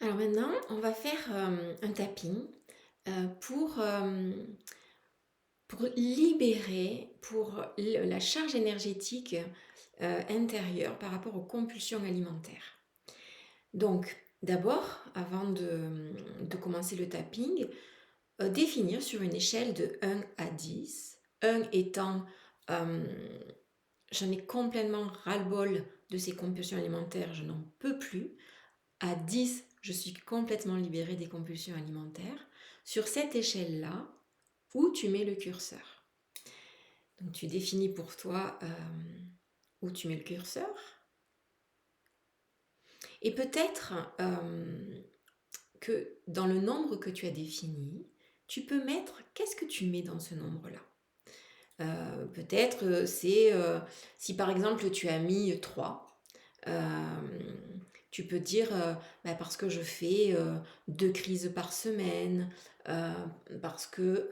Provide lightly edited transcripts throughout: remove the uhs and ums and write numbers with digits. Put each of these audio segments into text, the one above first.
Alors maintenant, on va faire un tapping pour, pour libérer, pour la charge énergétique intérieure par rapport aux compulsions alimentaires. Donc, d'abord, avant de commencer le tapping, définir sur une échelle de 1 à 10, 1 étant j'en ai complètement ras-le-bol de ces compulsions alimentaires, je n'en peux plus. À 10, je suis complètement libérée des compulsions alimentaires. Sur cette échelle-là, où tu mets le curseur. Donc tu définis pour toi où tu mets le curseur. Et peut-être que dans le nombre que tu as défini, tu peux mettre, qu'est-ce que tu mets dans ce nombre-là? Peut-être c'est, si par exemple tu as mis 3, tu peux dire parce que je fais 2 crises par semaine, parce que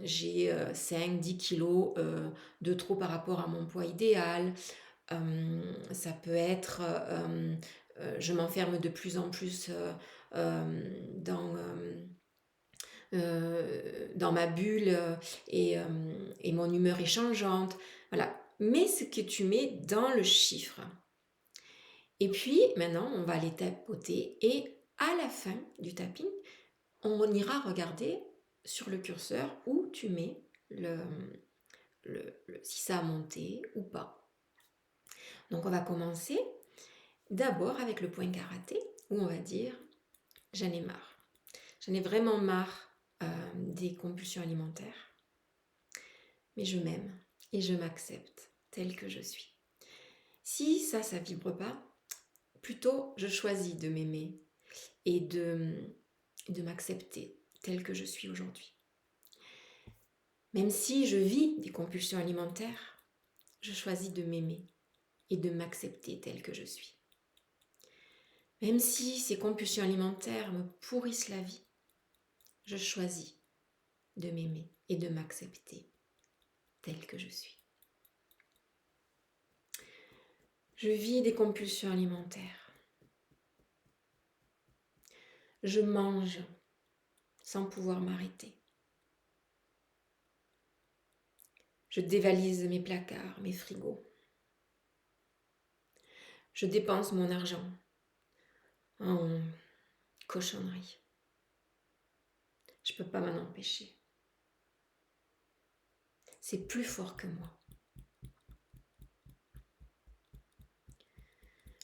j'ai 5-10 kilos de trop par rapport à mon poids idéal. Ça peut être je m'enferme de plus en plus dans ma bulle et mon humeur est changeante. Voilà, mets ce que tu mets dans le chiffre. Et puis maintenant, on va aller tapoter et à la fin du tapping, on ira regarder sur le curseur où tu mets si ça a monté ou pas. Donc on va commencer d'abord avec le point karaté où on va dire j'en ai marre. J'en ai vraiment marre des compulsions alimentaires. Mais je m'aime et je m'accepte telle que je suis. Si ça vibre pas, plutôt je choisis de m'aimer et de m'accepter telle que je suis aujourd'hui. Même si je vis des compulsions alimentaires, je choisis de m'aimer et de m'accepter telle que je suis. Même si ces compulsions alimentaires me pourrissent la vie, je choisis de m'aimer et de m'accepter telle que je suis. Je vis des compulsions alimentaires. Je mange sans pouvoir m'arrêter. Je dévalise mes placards, mes frigos. Je dépense mon argent en cochonneries. Je ne peux pas m'en empêcher. C'est plus fort que moi.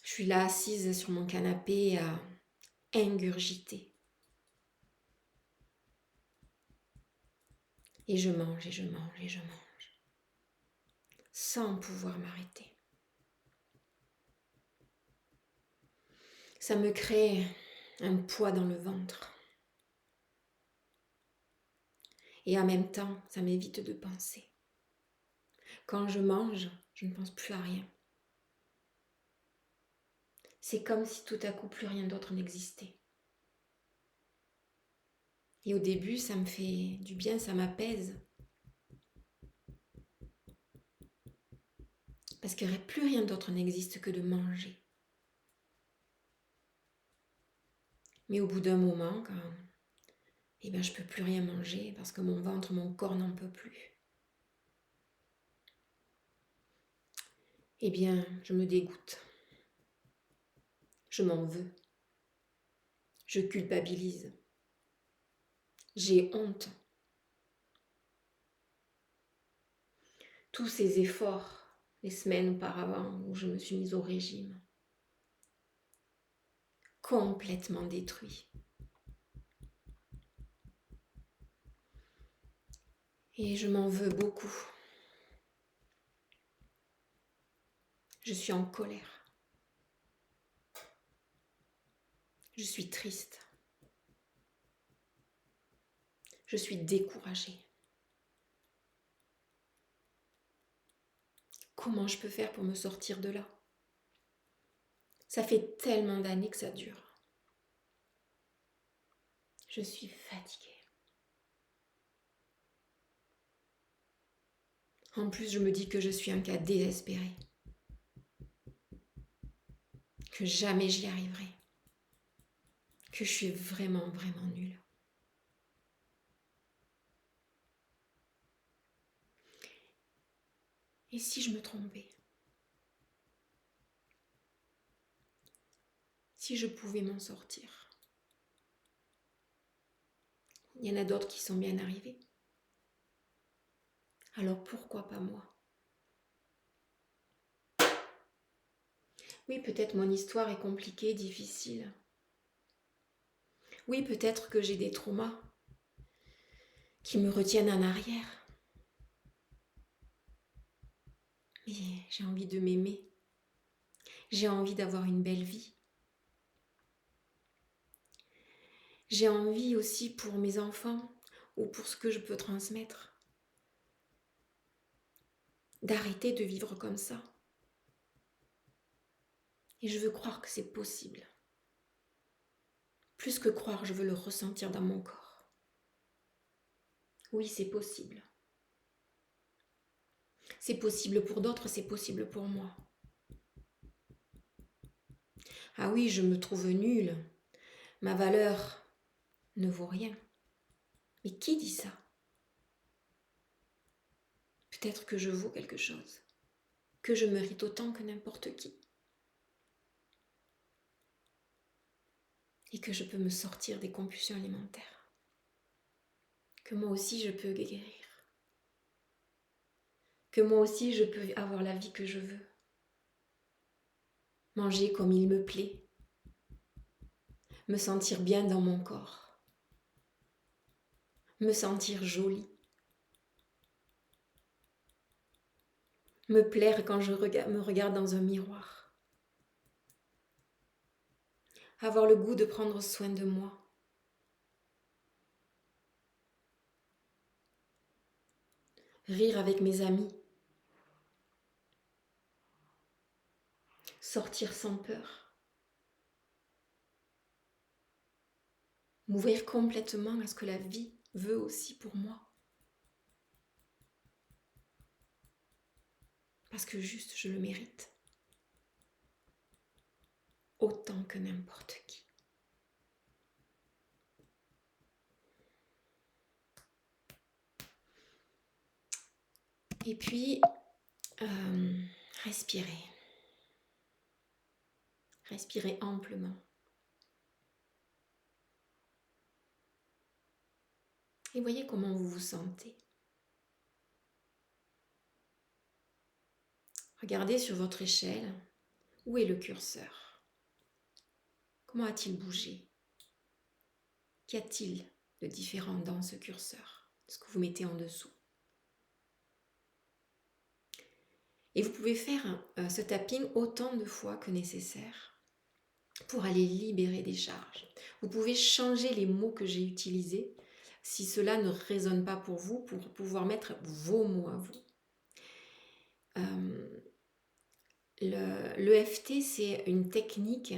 Je suis là assise sur mon canapé à ingurgiter. Et je mange et je mange et je mange. Sans pouvoir m'arrêter. Ça me crée un poids dans le ventre. Et en même temps, ça m'évite de penser. Quand je mange, je ne pense plus à rien. C'est comme si tout à coup plus rien d'autre n'existait. Et au début, ça me fait du bien, ça m'apaise. Parce que plus rien d'autre n'existe que de manger. Mais au bout d'un moment, quand je ne peux plus rien manger parce que mon ventre, mon corps n'en peut plus. Je me dégoûte. Je m'en veux. Je culpabilise. J'ai honte. Tous ces efforts, les semaines auparavant où je me suis mise au régime, complètement détruits. Et je m'en veux beaucoup. Je suis en colère. Je suis triste. Je suis découragée. Comment je peux faire pour me sortir de là? Ça fait tellement d'années que ça dure. Je suis fatiguée. En plus, je me dis que je suis un cas désespéré. Que jamais j'y arriverai. que je suis vraiment, vraiment nulle. Et si je me trompais? Si je pouvais m'en sortir? Il y en a d'autres qui sont bien arrivés. Alors pourquoi pas moi? Oui, peut-être mon histoire est compliquée, difficile. Oui, peut-être que j'ai des traumas qui me retiennent en arrière. Mais j'ai envie de m'aimer. J'ai envie d'avoir une belle vie. J'ai envie aussi pour mes enfants ou pour ce que je peux transmettre d'arrêter de vivre comme ça. Et je veux croire que c'est possible. Plus que croire, je veux le ressentir dans mon corps. Oui, c'est possible. C'est possible pour d'autres, c'est possible pour moi. Ah oui, je me trouve nulle. Ma valeur ne vaut rien. Mais qui dit ça? Peut-être que je vaux quelque chose, que je mérite autant que n'importe qui. Et que je peux me sortir des compulsions alimentaires. Que moi aussi je peux guérir. Que moi aussi je peux avoir la vie que je veux. Manger comme il me plaît. Me sentir bien dans mon corps. Me sentir jolie. Me plaire quand je me regarde dans un miroir. Avoir le goût de prendre soin de moi. Rire avec mes amis. Sortir sans peur. M'ouvrir complètement à ce que la vie veut aussi pour moi. Parce que juste je le mérite. Autant que n'importe qui. Et puis, respirer. Respirez amplement. Et voyez comment vous vous sentez. Regardez sur votre échelle, où est le curseur? Comment a-t-il bougé? Qu'y a-t-il de différent dans ce curseur, ce que vous mettez en dessous? Et vous pouvez faire ce tapping autant de fois que nécessaire pour aller libérer des charges. Vous pouvez changer les mots que j'ai utilisés si cela ne résonne pas pour vous, pour pouvoir mettre vos mots à vous. L'EFT, c'est une technique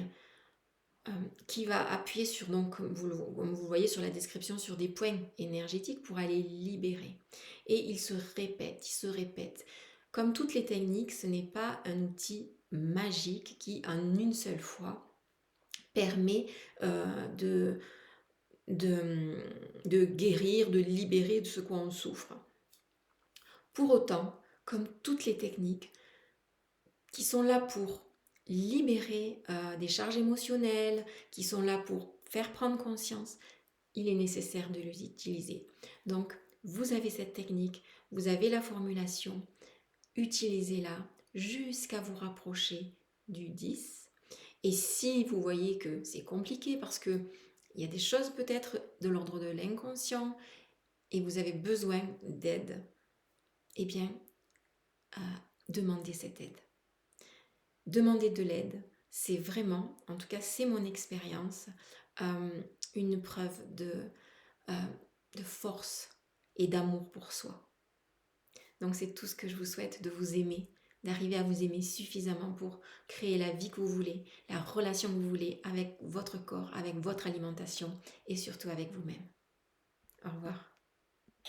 qui va appuyer sur, donc, comme vous voyez sur la description, sur des points énergétiques pour aller libérer. Et il se répète. Comme toutes les techniques, ce n'est pas un outil magique qui, en une seule fois, permet de guérir, de libérer de ce quoi on souffre. Pour autant, comme toutes les techniques qui sont là pour libérer des charges émotionnelles, qui sont là pour faire prendre conscience, il est nécessaire de les utiliser. Donc, vous avez cette technique, vous avez la formulation, utilisez-la jusqu'à vous rapprocher du 10. Et si vous voyez que c'est compliqué parce que il y a des choses peut-être de l'ordre de l'inconscient et vous avez besoin d'aide, eh bien, demandez cette aide. Demander de l'aide, c'est vraiment, en tout cas c'est mon expérience, une preuve de force et d'amour pour soi. Donc c'est tout ce que je vous souhaite, de vous aimer, d'arriver à vous aimer suffisamment pour créer la vie que vous voulez, la relation que vous voulez avec votre corps, avec votre alimentation et surtout avec vous-même. Au revoir.